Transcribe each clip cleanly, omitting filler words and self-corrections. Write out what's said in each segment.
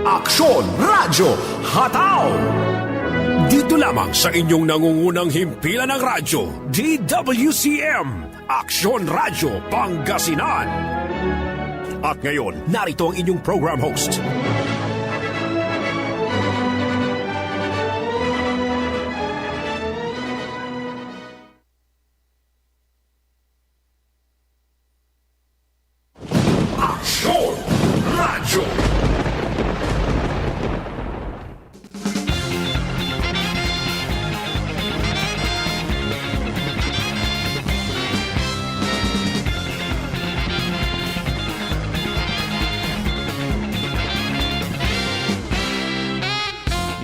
Aksyon Radyo Hataw! Dito lamang sa inyong nangungunang himpilan ng radyo, DWCM, Aksyon Radyo Pangasinan. At ngayon, narito ang inyong program host. Aksyon Radyo!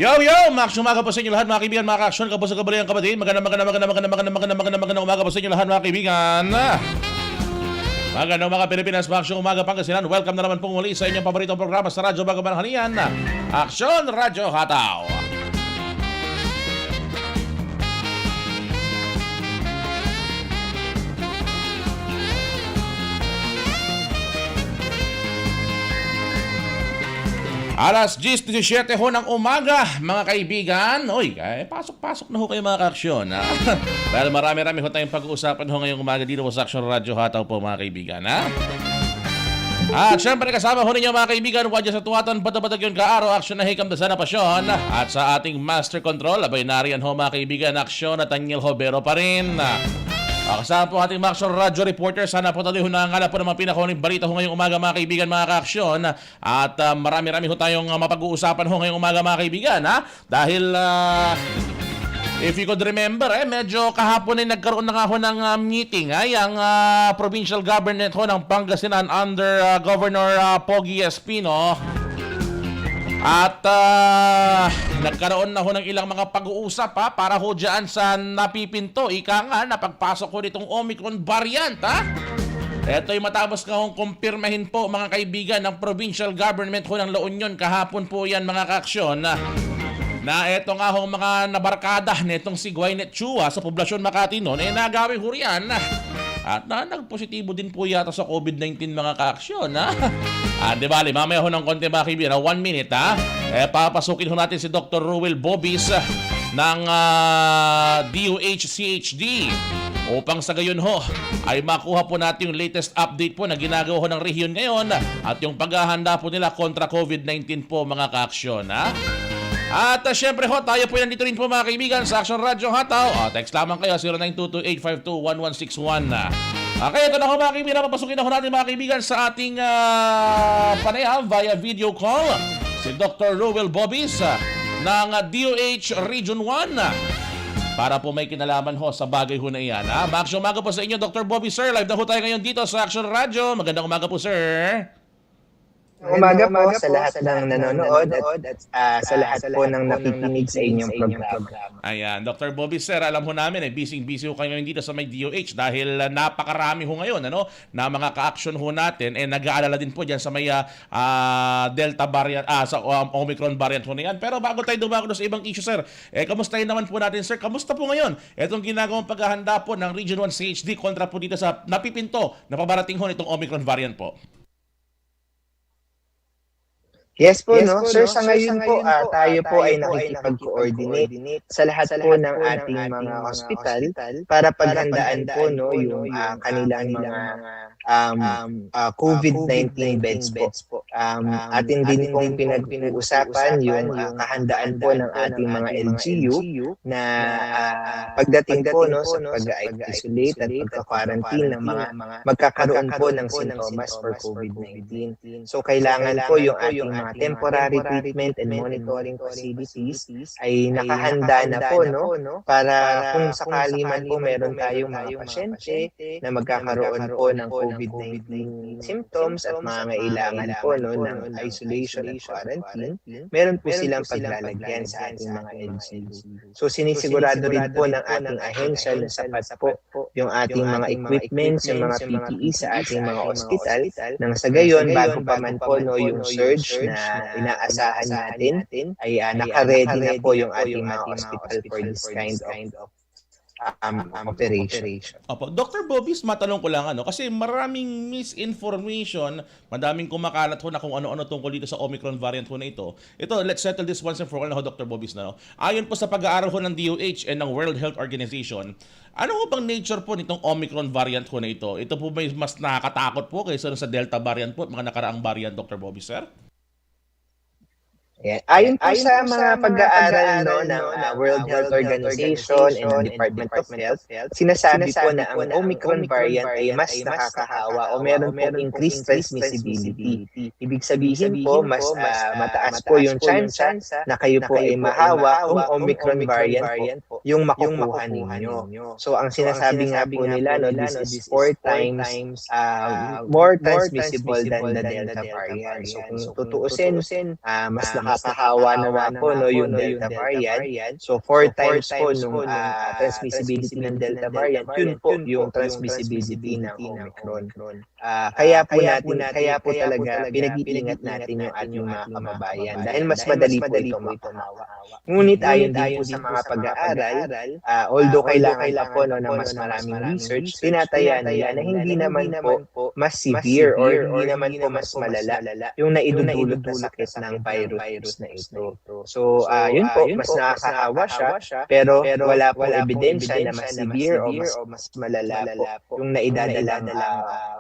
Yo, Max, umaga po sa inyo lahat mga kaibigan, mga ka-aksyon, kapos sa kabalayang kapatid. Magandang umaga po sa inyo lahat mga kaibigan. Magandang umaga Pilipinas, Aksyon Umaga Pangasinan. Welcome na naman po muli sa inyong paboritong programa sa Radyo Bagabanhanian, Aksyon Radyo Hataw. Alas 10:17 ho ng umaga, mga kaibigan. Uy, pasok-pasok na ho kayo mga ka-aksyon. Dahil marami-rami ho tayong pag-uusapan ho ngayong umaga dito sa Aksyon Radyo Hataw po mga kaibigan. At syempre kasama ho ninyo mga kaibigan, wadya sa tuwatan, batabatag yun kaaro, aksyon na hikam da sana pasyon. At sa ating master control, abay nariyan ho mga kaibigan, aksyon at Daniel Hobero pa rin. Kasama po ating mga Aksyon Radyo reporter. Sana po tayo nangangalap po ng mga pinakahuling balita ho ngayong umaga mga kaibigan, mga ka-aksyon. At marami-rami ho tayong mapag-uusapan ho ngayong umaga mga kaibigan. Dahil if you could remember, medyo kahapon ay nagkaroon na nga ho ng meeting ang provincial government ho ng Pangasinan under Governor Pogi Espino. At nagkaroon na ho ng ilang mga pag-uusap para ho dyan sa napipinto. Ika nga na pagpasok ho nitong Omicron variant. Ito'y matapos nga hong kumpirmahin po mga kaibigan ng provincial government ho ng La Union. Kahapon po yan mga ka-aksyon. Na eto nga hong mga nabarkada netong si Gwyneth Chua sa poblasyon Makati noon, nagawi ho riyan. At nagpositibo din po yata sa COVID-19 mga ka-aksyon. Di bali, mamaya ho ng konti mga kaibigan, 1 minute papasukin ho natin si Dr. Ruel Bobis ng DOH-CHD upang sa gayon ho ay makuha po natin yung latest update po na ginagawa ho ng rehiyon ngayon at yung paghahanda po nila kontra COVID-19 po mga ka-aksyon. At syempre ho, tayo po nandito rin po mga kaibigan sa Aksyon Radyo Hataw. Text lamang kayo 0922-852-1161. Okay, ito na ho mga kaibigan. Papasukin na ho natin mga kaibigan sa ating panayam via video call. Si Dr. Ruel Bobis ng DOH Region 1. Para po may kinalaman ho sa bagay ho na iyan. Maksyon umaga po sa inyo, Dr. Bobis, sir. Live na ho tayo ngayon dito sa Aksyon Radyo. Magandang umaga po, sir. Umaga po sa lahat ng nanonood at sa lahat po ng nakikinig sa inyong programa. Ayan, Dr. Bobby sir, alam ho namin busy ho kayo ngayon dito sa may DOH dahil napakarami ho ngayon na mga ka-action ho natin nag-aalala din po diyan sa may Delta variant sa Omicron variant ho na yan. Pero bago tayo dumako sa ibang issue sir, kamustahin naman po natin sir, kamusta po ngayon itong ginagawang paghahanda po ng Region 1 CHD kontra po dito sa napipinto na pabarating ho nitong Omicron variant po? Yes po, no? Sir, sa ngayon po, tayo po ay nakikipag-coordinate sa lahat po ng ating mga hospital para paghandaan po yung kanilang mga COVID-19 beds po. Atin din pong pinag-uusapan yung kahandaan po ng ating mga LGU na pagdating po sa pag-isolate at pagka-quarantine ng mga magkakaroon po ng sintomas for COVID-19. So, kailangan po yung ating mga temporary treatment and monitoring facilities ay nakahanda na po para kung sakali man po meron tayong mga pasyente na magkakaroon po ng COVID-19 symptoms at mangangailangan po ng isolation at quarantine, meron po silang paglalagyan sa ating mga LGUs. So sinisigurado rin po ng ating ahensya na sapat po yung ating mga equipments, yung mga PPE sa ating mga ospital nang sa gayon bago pa man po yung surge na inaasahan natin ay naka-ready na po yung ating mga hospital for this kind of operation. Opo. Dr. Bobis, matanong ko lang kasi maraming misinformation, madaming kumakalat ho na kung ano-ano tungkol dito sa Omicron variant ho na ito. Ito, let's settle this once and for all na ho, Dr. Bobis na. Ayon po sa pag-aaral ho ng DOH and ng World Health Organization, ano ho bang nature po nitong Omicron variant ho na ito? Ito po ba mas nakakatakot po kaysa sa Delta variant po, mga nakaraang variant, Dr. Bobis, sir? Yeah. Ayon po sa mga pag-aaral ng World Health Organization and ng Department of Health, sinasabi po na ang Omicron variant ay mas nakakahawa o meron pong increased transmissibility. Ibig sabihin po, mas mataas po yung chance na kayo po ay mahawa kung Omicron variant po yung makukuha ninyo. So ang sinasabi nga po nila, this is 4 times more transmissible than the Delta variant. So kung tutuusin, mas nakakahawa naman po yung Delta variant. So 4 times po nung transmissibility ng Delta variant, yun po yung transmissibility ng Omicron. Kaya po talaga pinag-iingat natin yung ating mga kababayan dahil mas madali po ito makahawa. Ngunit ayon din po sa mga pag-aaral, although kailangan pa po na mas maraming research, tinataya nila na hindi naman po mas severe or hindi naman po mas malala yung naidudulot na sakit ng virus na ito. So, yun po, mas nakakahawa siya, pero wala pong ebidensya na mas severe o mas malala po yung naidadala na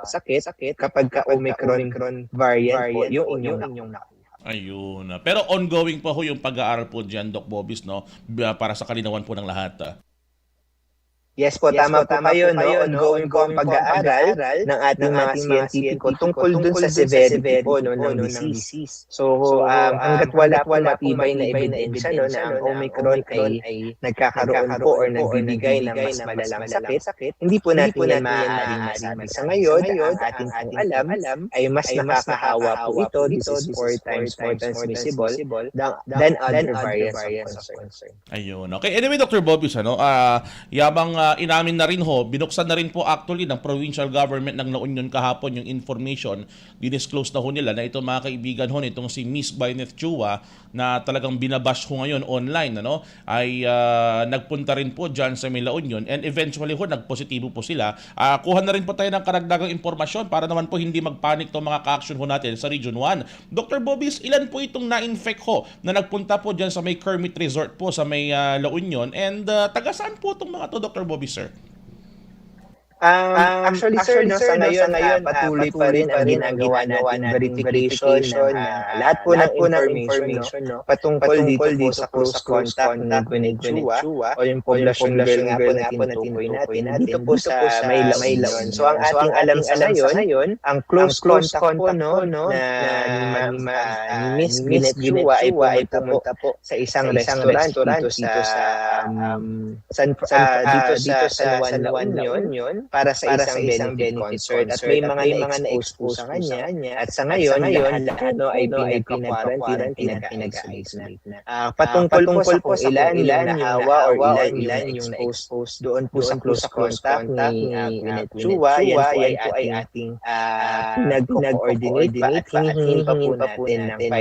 sakit kapag ka Omicron variant po yung inyong nakuha. Ayun. Pero ongoing pa ho yung pag-aaral po dyan, Doc Bobis, para sa kalinawan po ng lahat. Yes po, tama po kayo. Ongoing po ang pag-aaral ng ating mga scientifico tungkol dun sa severity po ng disease. So, hanggat wala po matibay na ebidensya na ang Omicron ay nagkakaroon po or nagbibigay ng mas malalang sakit, hindi po natin yan maaaring masabi. Sa ngayon, ang ating pong alam ay mas nakakahawa po ito. This is 4 times more transmissible than other variants of concern. Ayun. Okay. Anyway, Dr. Bobis, yabang inamin na rin binuksan na rin po actually ng provincial government ng La Union kahapon yung information, dinisclose na nila na ito mga kaibigan itong si Miss Gwyneth Chua na talagang binabash ngayon online, ay nagpunta rin po dyan sa La Union and eventually nagpositibo po sila. Kuha na rin po tayo ng karagdagang impormasyon para naman po hindi magpanik itong mga ka-action natin sa Region 1. Dr. Bobis, ilan po itong na-infect na nagpunta po dyan sa may Kermit Resort po sa may La Union and taga saan po itong mga to, Dr. Bobby, sir? Actually, sir, sa ngayon patuloy pa rin ang ginagawa natin verification lahat po ng information patungkol dito po sa close contact ng Gwyneth Chua o yung poblasyon girl nga po na tinutukoy natin dito po sa may La Union. So ang ating alam sa ngayon, ang close contact po na Miss Gwyneth Chua ay pumunta po sa isang restaurant dito sa San Juan La Union para sa isang benefit concert at may mga na-expose sa kanya at sa ngayon lahat ay pinag-quarantine at pinag-isolate na. Patungkol po sa ilan yung nahawa or ilan yung na-expose doon po sa close contact ni Gwyneth Chua, yan po ay ating pinag-coordinate pa at hinihingi pa po natin ng